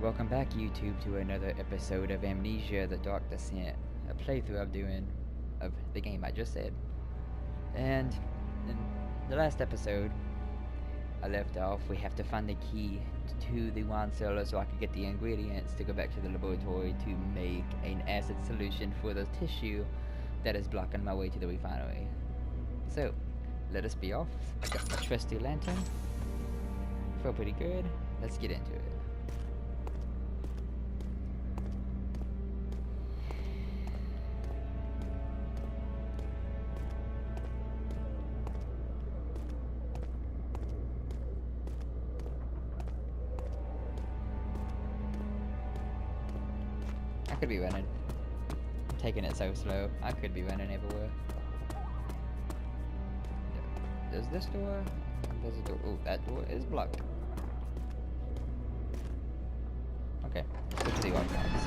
Welcome back, YouTube, to another episode of Amnesia: The Dark Descent, a playthrough I'm doing of the game I just said. And in the last episode, I left off. We have to find the key to the wine cellar so I can get the ingredients to go back to the laboratory to make an acid solution for the tissue that is blocking my way to the refinery. So, let us be off. I got my trusty lantern. Feel pretty good. Let's get into it. I could be running. I'm taking it so slow. I could be running everywhere. There's this door. There's a door. Oh, that door is blocked. Okay. Let's go to the archives.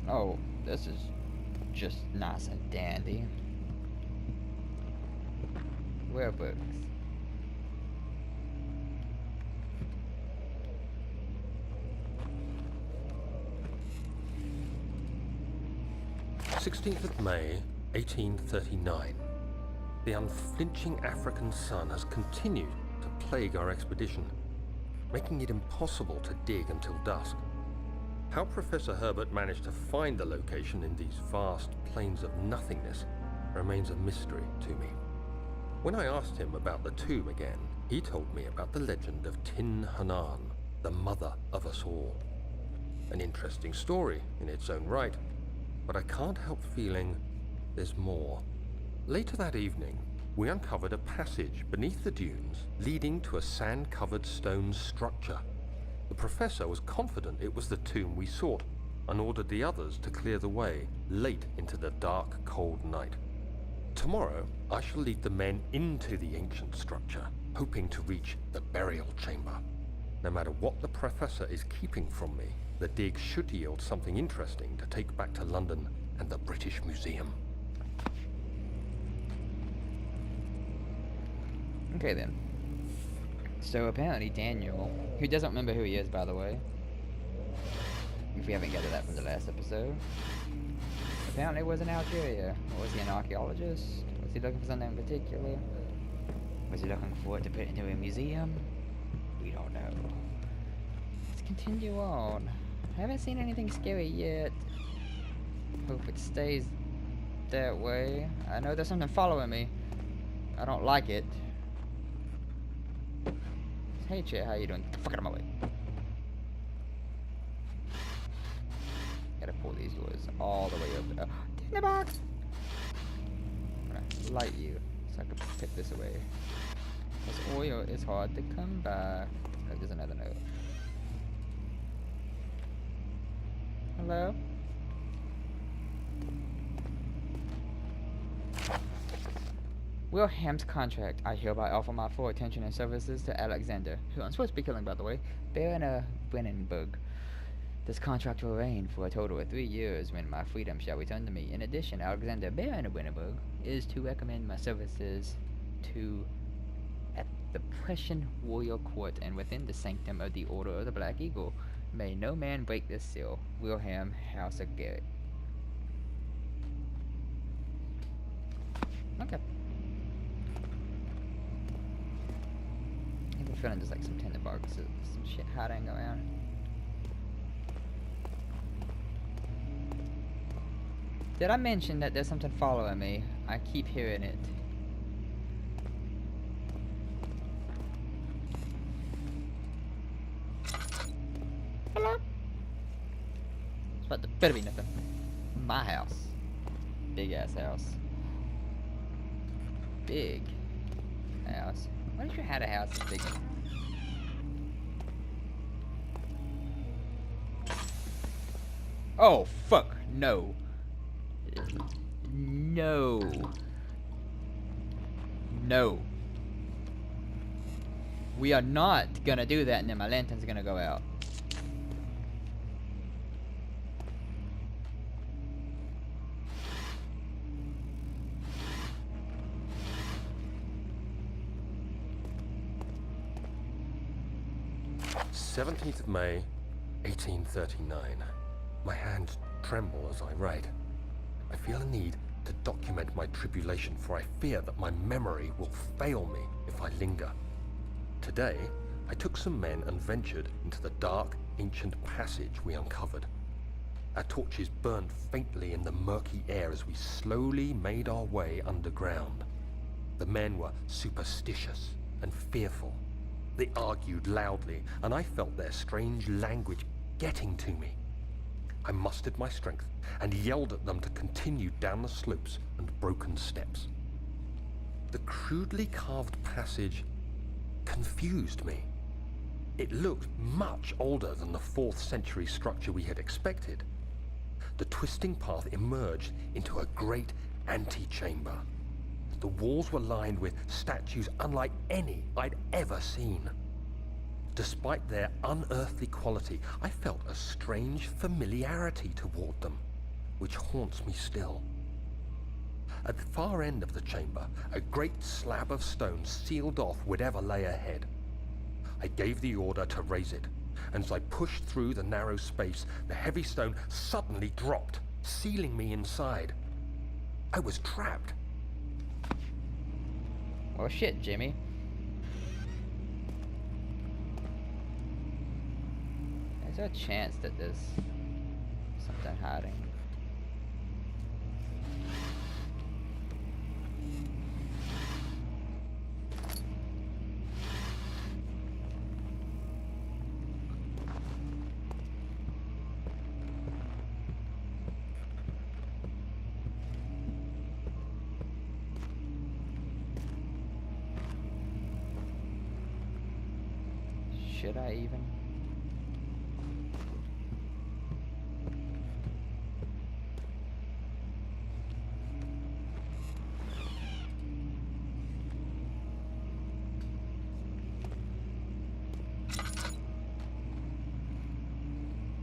Oh, this is just nice and dandy. Where are books? May 1839. The unflinching African sun has continued to plague our expedition, making it impossible to dig until dusk. How Professor Herbert managed to find the location in these vast plains of nothingness remains a mystery to me. When I asked him about the tomb again, he told me about the legend of Tin Hanan, the mother of us all. An interesting story in its own right, but I can't help feeling there's more. Later that evening, we uncovered a passage beneath the dunes leading to a sand-covered stone structure. The professor was confident it was the tomb we sought and ordered the others to clear the way late into the dark, cold night. Tomorrow, I shall lead the men into the ancient structure, hoping to reach the burial chamber. No matter what the professor is keeping from me, the dig should yield something interesting to take back to London and the British Museum. Okay then. So apparently Daniel, who doesn't remember who he is, by the way, if we haven't gathered that from the last episode, apparently was in Algeria. Or was he an archaeologist? Was he looking for something in particular? Was he looking for it to put into a museum? We don't know. Let's continue on. I haven't seen anything scary yet. Hope it stays that way. I know there's something following me. I don't like it. Hey Chet, how you doing? Get the fuck out of my way. Gotta pull these doors all the way up there. Take the box! I'm gonna light you so I can pick this away. This oil is hard to come by. Oh, there's another note. Hello? Wilhelm's contract. I hereby offer my full attention and services to Alexander, who I'm supposed to be killing, by the way, Baron of Brennenburg. This contract will reign for a total of 3 years when my freedom shall return to me. In addition, Alexander, Baron of Brennenburg, is to recommend my services to at the Prussian royal court and within the sanctum of the Order of the Black Eagle. May no man break this seal. Wilhelm, House of Garrett. Okay. I have a feeling there's like some tinderboxes, some shit hiding around. Did I mention that there's something following me? I keep hearing it. Hello? But there better be nothing. My house. Big ass house. Big house. What if you had a house as big? Oh fuck no. No. No. We are not gonna do that, and then my lantern's gonna go out. "17th of May, 1839. My hands tremble as I write. I feel a need to document my tribulation, for I fear that my memory will fail me if I linger. Today, I took some men and ventured into the dark, ancient passage we uncovered. Our torches burned faintly in the murky air as we slowly made our way underground. The men were superstitious and fearful. They argued loudly, and I felt their strange language getting to me. I mustered my strength and yelled at them to continue down the slopes and broken steps. The crudely carved passage confused me. It looked much older than the 4th century structure we had expected. The twisting path emerged into a great antechamber. The walls were lined with statues unlike any I'd ever seen. Despite their unearthly quality, I felt a strange familiarity toward them, which haunts me still. At the far end of the chamber, a great slab of stone sealed off whatever lay ahead. I gave the order to raise it, and as I pushed through the narrow space, the heavy stone suddenly dropped, sealing me inside. I was trapped. Well, shit, Jimmy. There's a chance that there's something hiding. Should I even?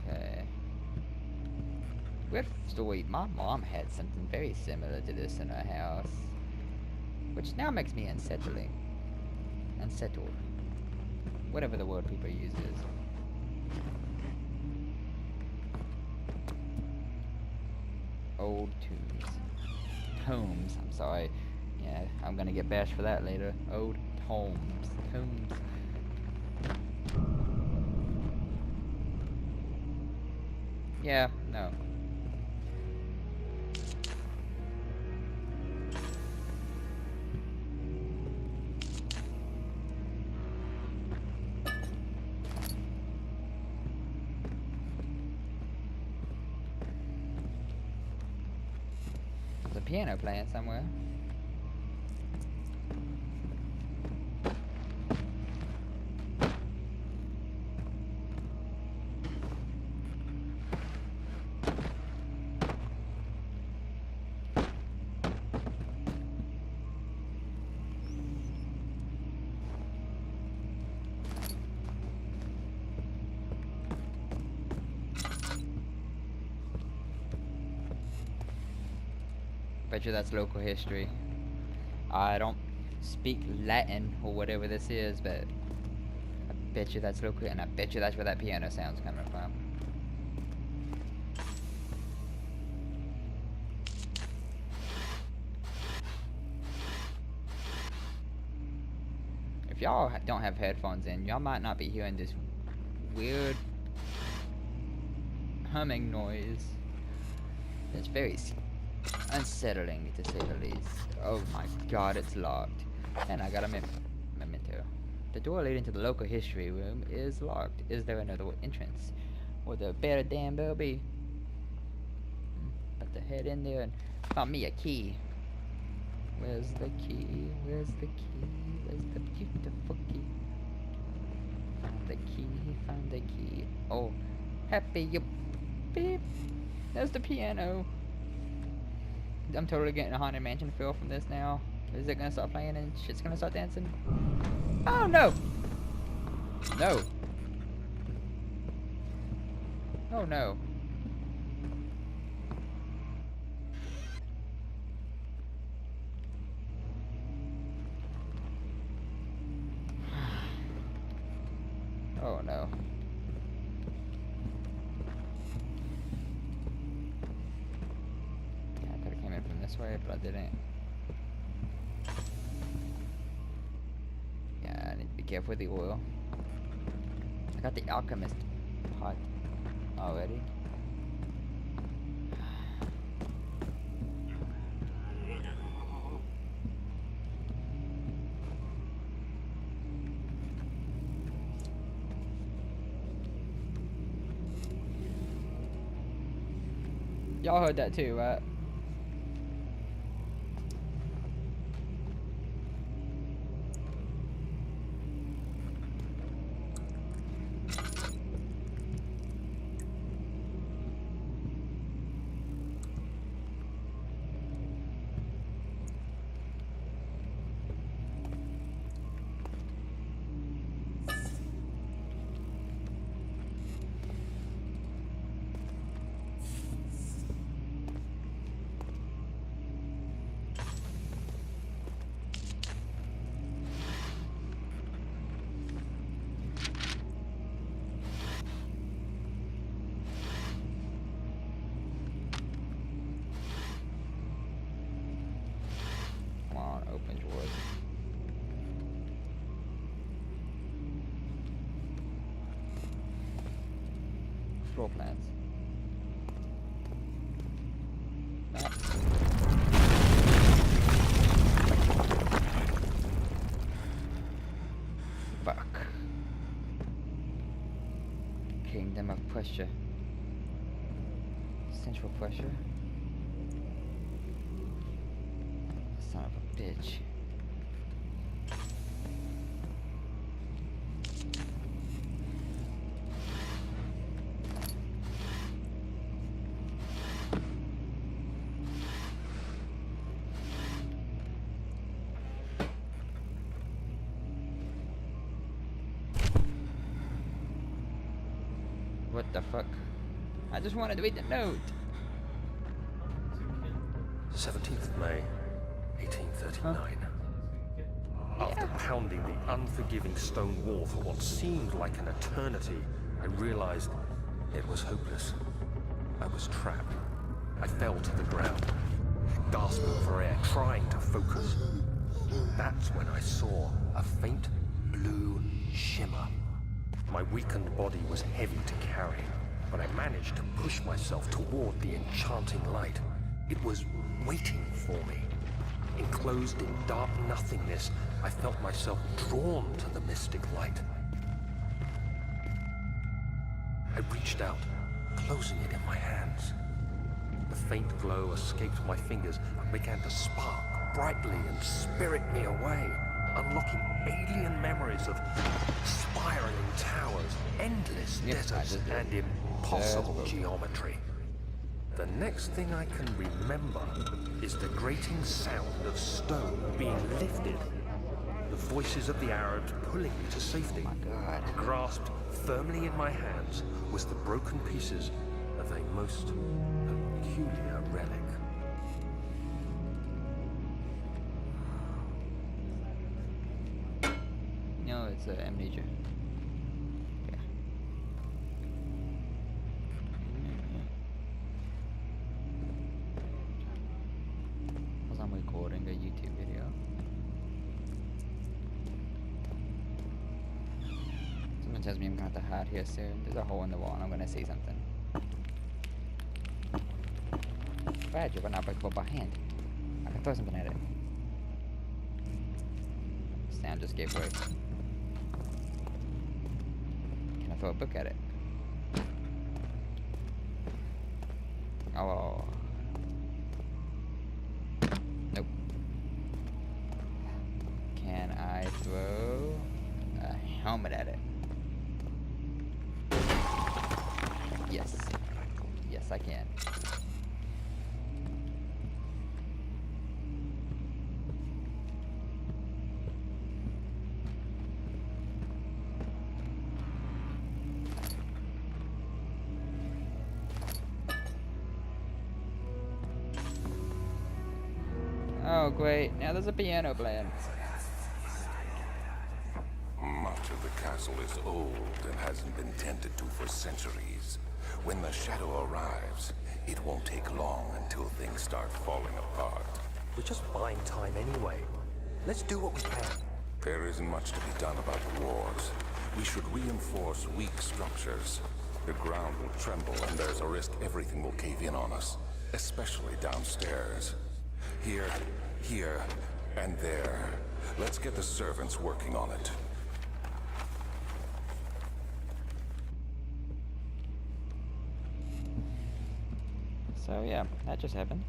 Okay. Weird story. My mom had something very similar to this in her house, which now makes me unsettled. Whatever the word people use is. Old tomes, I'm sorry. Yeah, I'm gonna get bashed for that later. Old tomes. Yeah, no. There's a piano playing somewhere. Bet you that's local history. I don't speak Latin or whatever this is, but I bet you that's local, and I bet you that's where that piano sound's coming from. If y'all don't have headphones in, y'all might not be hearing this weird humming noise. It's very unsettling, to say the least. Oh my god, it's locked. And I got a memento. The door leading to the local history room is locked. Is there another entrance? Or the better damn bell be? About to head in there and find me a key. Where's the key? Where's the key? Where's the beautiful key? Found the key, found the key. Oh, happy you beep. There's the piano. I'm totally getting a Haunted Mansion feel from this now. Is it gonna start playing and shit's gonna start dancing? Oh no! No. Oh no. Oh no. Yeah, I could have came in from this way, but I didn't. Yeah, I need to be careful with the oil. I got the alchemist pot already. Y'all heard that too, right? Come on, open drawers. Floor plans. Fuck. Kingdom of pressure. Central pressure. Son of a bitch. What the fuck? I just wanted to read the note. 17th of May, 1839. After pounding the unforgiving stone wall for what seemed like an eternity, I realized it was hopeless. I was trapped. I fell to the ground, gasping for air, trying to focus. That's when I saw a faint blue shimmer. My weakened body was heavy to carry, but I managed to push myself toward the enchanting light. It was waiting for me. Enclosed in dark nothingness, I felt myself drawn to the mystic light. I reached out, closing it in my hands. The faint glow escaped my fingers and began to spark brightly and spirit me away, unlocking alien memories of spiraling towers, endless deserts, and impossible geometry. The next thing I can remember is the grating sound of stone being lifted, the voices of the Arabs pulling me to safety. Oh my God. Grasped firmly in my hands was the broken pieces of a most peculiar relic. No, it's Amnesia. Yeah. Because I'm recording a YouTube video. Someone tells me I'm going to have to hide here soon. There's a hole in the wall and I'm going to see something. Badge of an unbreakable by hand. I can throw something at it. Sound just gave way. Can I throw a book at it? Oh. Nope. Can I throw a helmet at it? Yes. Yes, I can. Oh, great. Now there's a piano playing. Much of the castle is old and hasn't been tended to for centuries. When the shadow arrives, it won't take long until things start falling apart. We're just buying time anyway. Let's do what we can. There isn't much to be done about the wars. We should reinforce weak structures. The ground will tremble and there's a risk everything will cave in on us, especially downstairs. Here, and there. Let's get the servants working on it. So yeah, that just happened.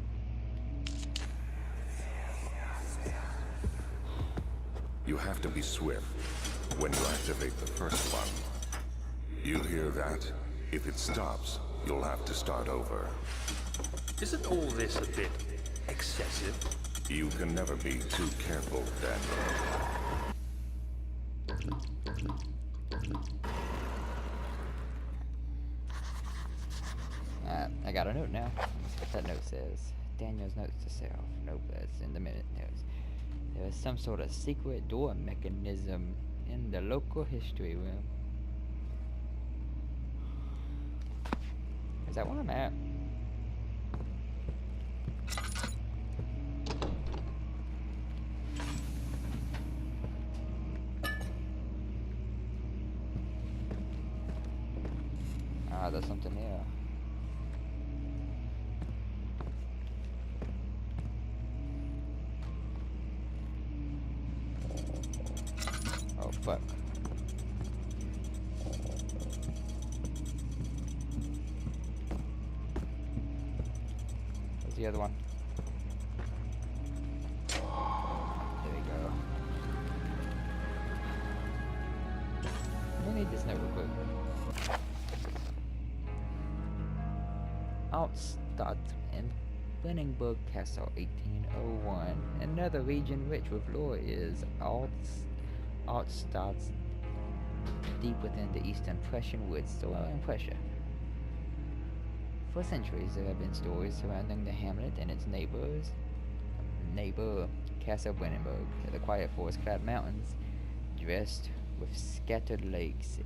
You have to be swift when you activate the first one. You hear that? If it stops, you'll have to start over. Isn't all this a bit excessive? You can never be too careful, Daniel. I got a note now. Let's see what that note says. Daniel's notes to self. Nope, that's in the minute notes. There is some sort of secret door mechanism in the local history room. Is that where I'm at? Ah, there's something here. Oh, fuck. Where's the other one? There we go. We need this note real quick. Altstadt in Beningburg Castle, 1801. Another region rich with lore is Altstadt, deep within the eastern Prussian woods, still in Prussia. For centuries, there have been stories surrounding the hamlet and its neighbor, Castle Brandenburg. The quiet forest-clad mountains, dressed with scattered lakes,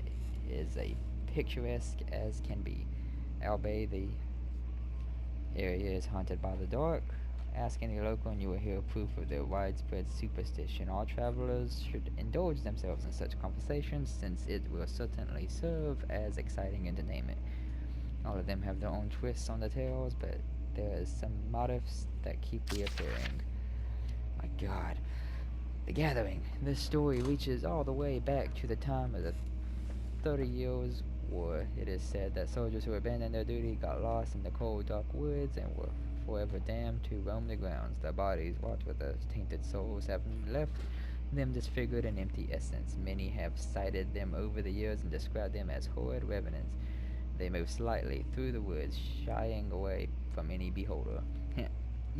is as picturesque as can be. Albeit the area is haunted by the dark. Ask any local and you will hear proof of their widespread superstition. All travelers should indulge themselves in such conversations, since it will certainly serve as exciting entertainment. All of them have their own twists on the tales, but there is some motifs that keep reappearing. My god. The Gathering. This story reaches all the way back to the time of the 30 Years' War. It is said that soldiers who abandoned their duty got lost in the cold, dark woods and were forever damned to roam the grounds. Their bodies, walked with their tainted souls, have left them disfigured and empty essence. Many have cited them over the years and described them as horrid revenants. They move slightly through the woods, shying away from any beholder.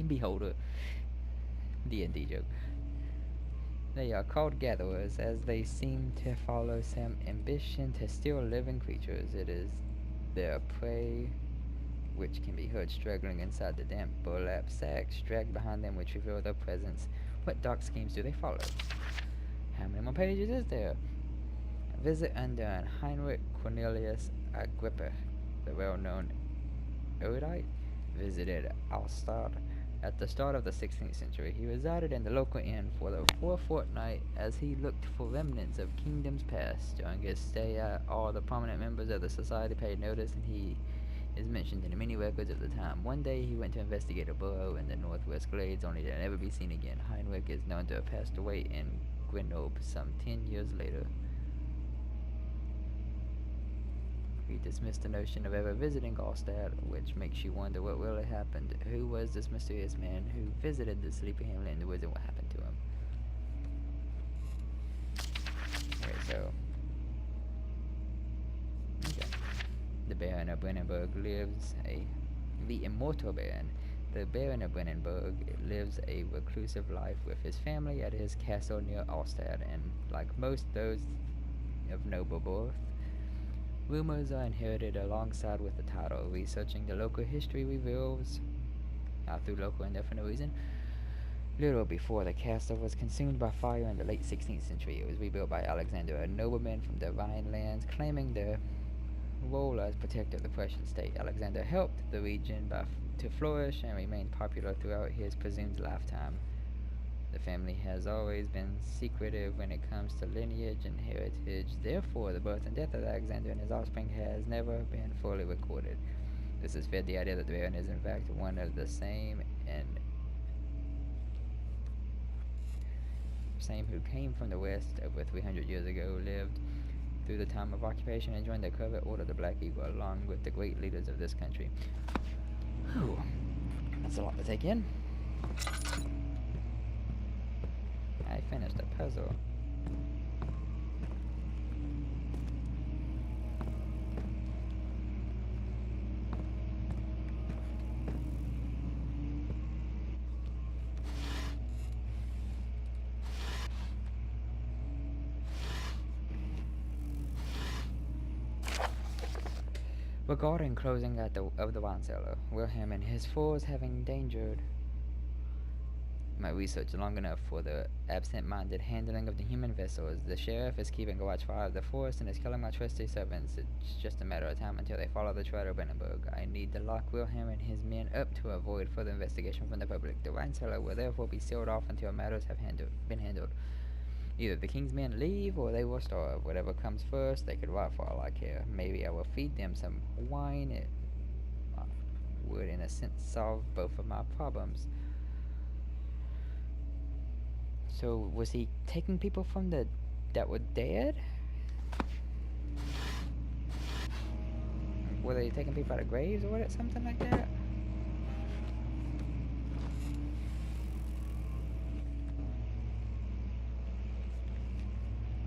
Beholder. D&D joke. They are called gatherers, as they seem to follow some ambition to steal living creatures. It is their prey which can be heard struggling inside the damp burlap sacks dragged behind them, which reveal their presence. What dark schemes do they follow? How many more pages is there? A visit undone. Heinrich Cornelius Agrippa, the well-known erudite, visited Altstadt at the start of the 16th century. He resided in the local inn for the fortnight as he looked for remnants of kingdoms past. During his stay, all the prominent members of the society paid notice, and he is mentioned in many records of the time. One day he went to investigate a burrow in the northwest glades, only to never be seen again. Heinrich is known to have passed away in Grenoble some 10 years later. We dismissed the notion of ever visiting Altstadt, which makes you wonder what really happened. Who was this mysterious man who visited the sleepy hamlet in the woods, and what happened to him? Okay, so... okay. The Baron of Brandenburg lives the immortal Baron. The Baron of Brandenburg lives a reclusive life with his family at his castle near Altstadt, and like most those of noble birth, rumors are inherited alongside with the title. Researching the local history reveals, through local indefinite reason, Little before the castle was consumed by fire in the late 16th century, it was rebuilt by Alexander, a nobleman from the Rhine lands, claiming the role as protector of the Prussian state. Alexander helped the region to flourish and remained popular throughout his presumed lifetime. The family has always been secretive when it comes to lineage and heritage. Therefore, the birth and death of Alexander and his offspring has never been fully recorded. This has fed the idea that the Baron is in fact one of the same who came from the west over 300 years ago, lived through the time of occupation, and joined the covert order of the Black Eagle along with the great leaders of this country. Whew. That's a lot to take in. I finished the puzzle. Regarding closing of the wine cellar, Wilhelm and his foes have endangered my research long enough for the absent-minded handling of the human vessels. The sheriff is keeping a watchfire of the forest and is killing my trusty servants. It's just a matter of time until they follow the trail of Brandenburg. I need to lock Wilhelm and his men up to avoid further investigation from the public. The wine cellar will therefore be sealed off until matters have been handled. Either the king's men leave, or they will starve. Whatever comes first, they could rot for all I care. Maybe I will feed them some wine. It would, in a sense, solve both of my problems. So, was he taking people from that were dead? Were they taking people out of graves or what? Something like that?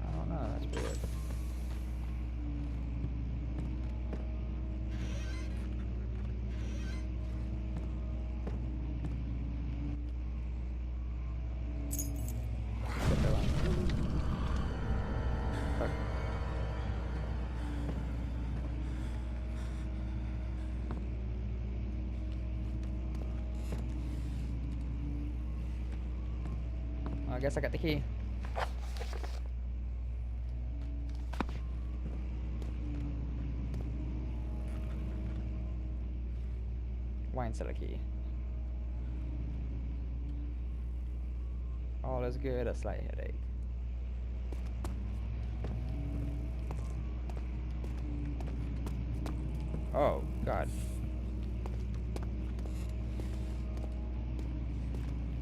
I don't know, that's weird. Fuck. Well, I guess I got the key. Wine cellar key. All is good, a slight headache. Oh, God.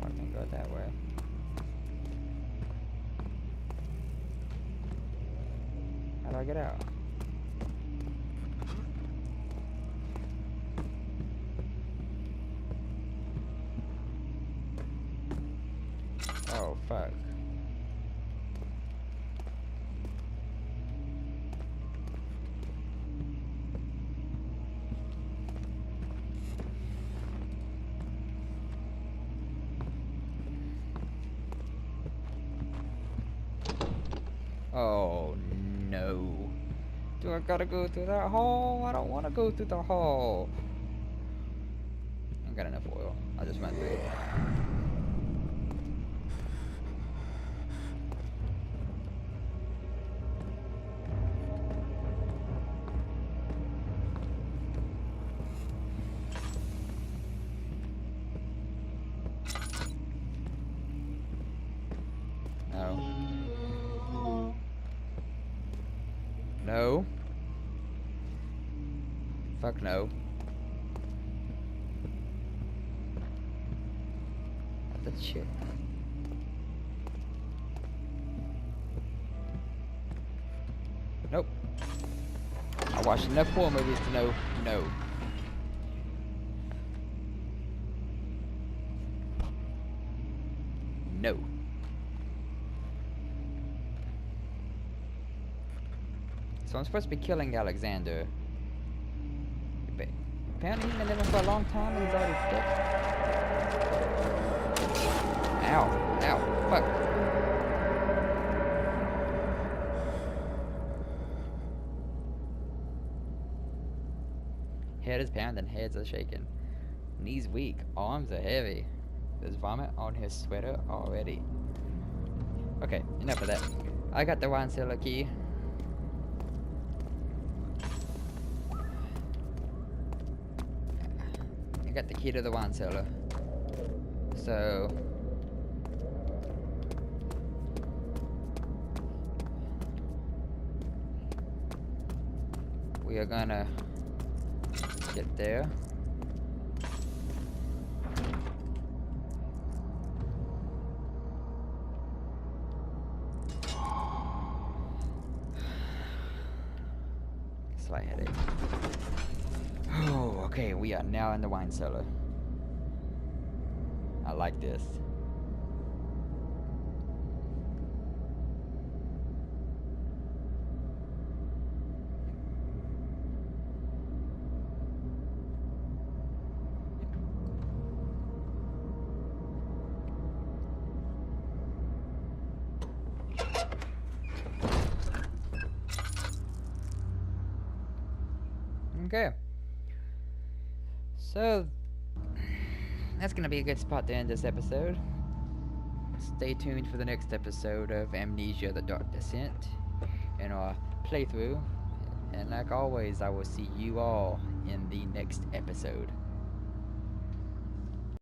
I can go that way. How do I get out? Oh, fuck. Oh, no. Do I gotta go through that hole? I don't want to go through the hole. I ain't got enough oil. I'll just run through it. No. No. Fuck no. That's shit. Nope. I watched enough horror movies to know no. No. So I'm supposed to be killing Alexander. But apparently he's been living for a long time and he's already dead. Ow. Ow. Fuck. Head is pounding, heads are shaking. Knees weak, arms are heavy. There's vomit on his sweater already. Okay, enough of that. I got the wine cellar key. I got the key to the wine cellar. So we are gonna get there. Slight headache. Oh, okay, we are now in the wine cellar. I like this. Okay. So, that's gonna be a good spot to end this episode. Stay tuned for the next episode of Amnesia: The Dark Descent in our playthrough. And like always, I will see you all in the next episode.